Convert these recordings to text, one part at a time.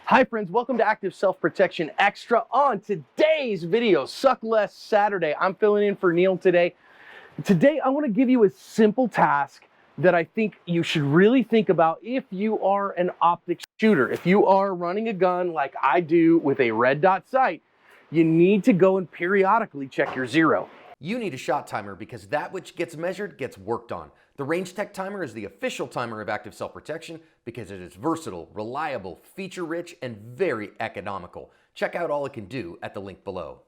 Hi friends, welcome to Active Self-Protection Extra. On today's video, Suck Less Saturday, I'm filling in for Neil today. Today I want to give you a simple task that I think you should really think about if you are an optic shooter. If you are running a gun like I do with a red dot sight, you need to go and periodically check your zero. You need a shot timer because that which gets measured gets worked on. The Range Tech Timer is the official timer of Active Self-Protection because it is versatile, reliable, feature-rich, and very economical. Check out all it can do at the link below.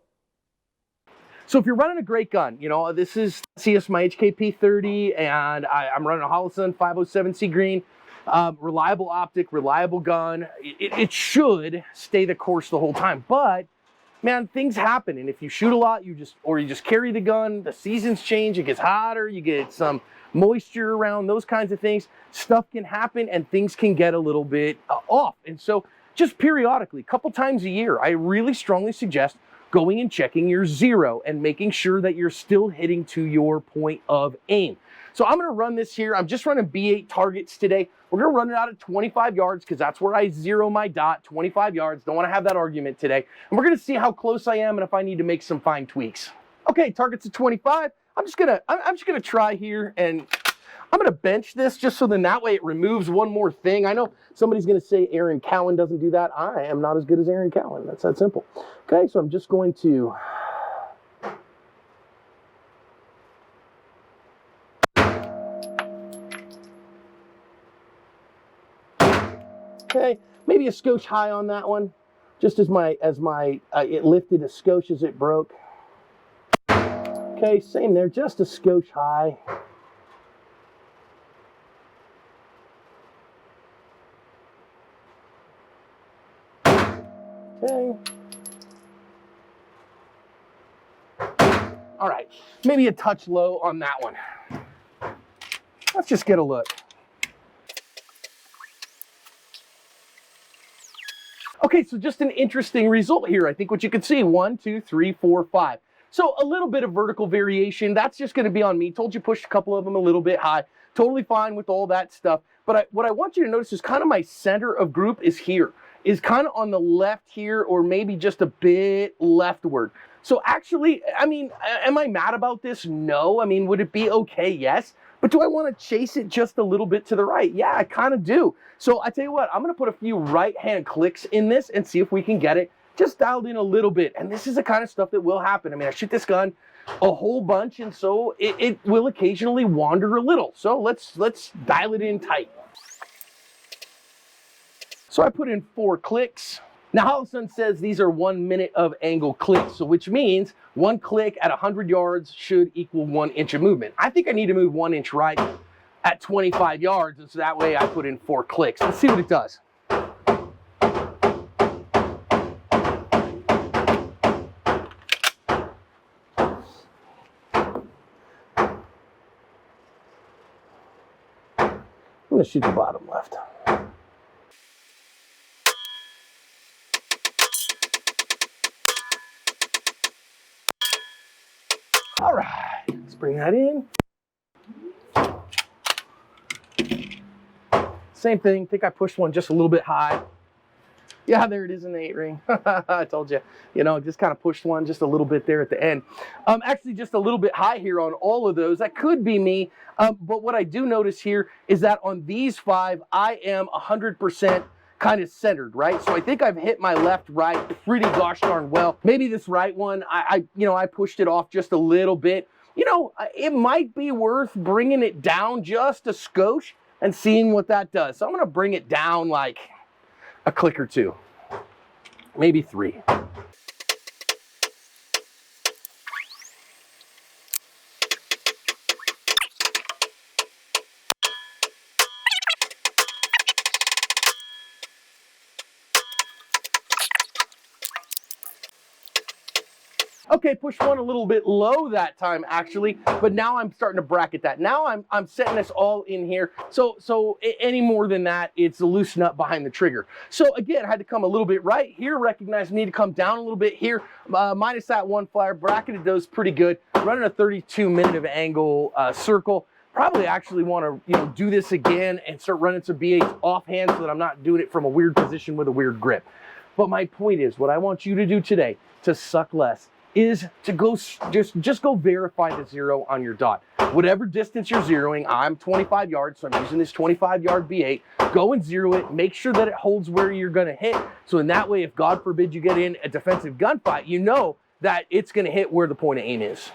So if you're running a great gun, you know, this is my HKP 30, and I'm running a Holosun 507C green, reliable optic, reliable gun. It should stay the course the whole time, but man, things happen, and if you shoot a lot, you just carry the gun, the seasons change, it gets hotter, you get some moisture around, those kinds of things. Stuff can happen and things can get a little bit off. And so just periodically, a couple times a year, I really strongly suggest going and checking your zero and making sure that you're still hitting to your point of aim. So I'm gonna run this here. I'm just running B8 targets today. We're gonna run it out at 25 yards because that's where I zero my dot, 25 yards. Don't wanna have that argument today. And we're gonna see how close I am and if I need to make some fine tweaks. Okay, targets at 25. I'm just gonna try here, and I'm gonna bench this just so then that way it removes one more thing. I know somebody's gonna say Aaron Cowan doesn't do that. I am not as good as Aaron Cowan. That's that simple. Okay, so I'm just going to maybe a skosh high on that one, just as it lifted a skosh as it broke. Okay, same there, just a skosh high. Okay. All right, maybe a touch low on that one. Let's just get a look. Okay, so just an interesting result here. I think what you can see, 1, 2, 3, 4, 5. So a little bit of vertical variation. That's just gonna be on me. Told you push a couple of them a little bit high. Totally fine with all that stuff. But what I want you to notice is kind of my center of group is here, is kind of on the left here, or maybe just a bit leftward. So actually, I mean, am I mad about this? No. I mean, would it be okay? Yes. But do I want to chase it just a little bit to the right? Yeah, I kind of do. So I tell you what, I'm going to put a few right-hand clicks in this and see if we can get it just dialed in a little bit. And this is the kind of stuff that will happen. I mean, I shoot this gun a whole bunch, and so it will occasionally wander a little. So let's dial it in tight. So I put in 4 clicks. Now Holosun says these are 1 minute of angle clicks, so which means 1 click at 100 yards should equal 1 inch of movement. I think I need to move 1 inch right at 25 yards, and so that way I put in 4 clicks. Let's see what it does. I'm gonna shoot the bottom left. All right, let's bring that in. Same thing, I think I pushed one just a little bit high. Yeah, there it is in the 8 ring. I told you, you know, just kind of pushed one just a little bit there at the end. Actually just a little bit high here on all of those. That could be me, but what I do notice here is that on these 5, I am 100% kind of centered, right? So I think I've hit my left, right pretty gosh darn well. Maybe this right one, I pushed it off just a little bit. You know, it might be worth bringing it down just a skosh and seeing what that does. So I'm gonna bring it down like a click or 2, maybe 3. Okay, push one a little bit low that time actually, but now I'm starting to bracket that. Now I'm setting this all in here. So any more than that, it's a loose nut behind the trigger. So again, I had to come a little bit right here, recognize I need to come down a little bit here, minus that 1 flyer, bracketed those pretty good. Running a 32 minute of angle circle. probably actually want to, you know, do this again and start running some B8s offhand so that I'm not doing it from a weird position with a weird grip. But my point is, what I want you to do today to suck less is to go just go verify the zero on your dot. Whatever distance you're zeroing, I'm 25 yards, so I'm using this 25-yard B8. Go and zero it. Make sure that it holds where you're going to hit. So in that way, if God forbid you get in a defensive gunfight, you know that it's going to hit where the point of aim is.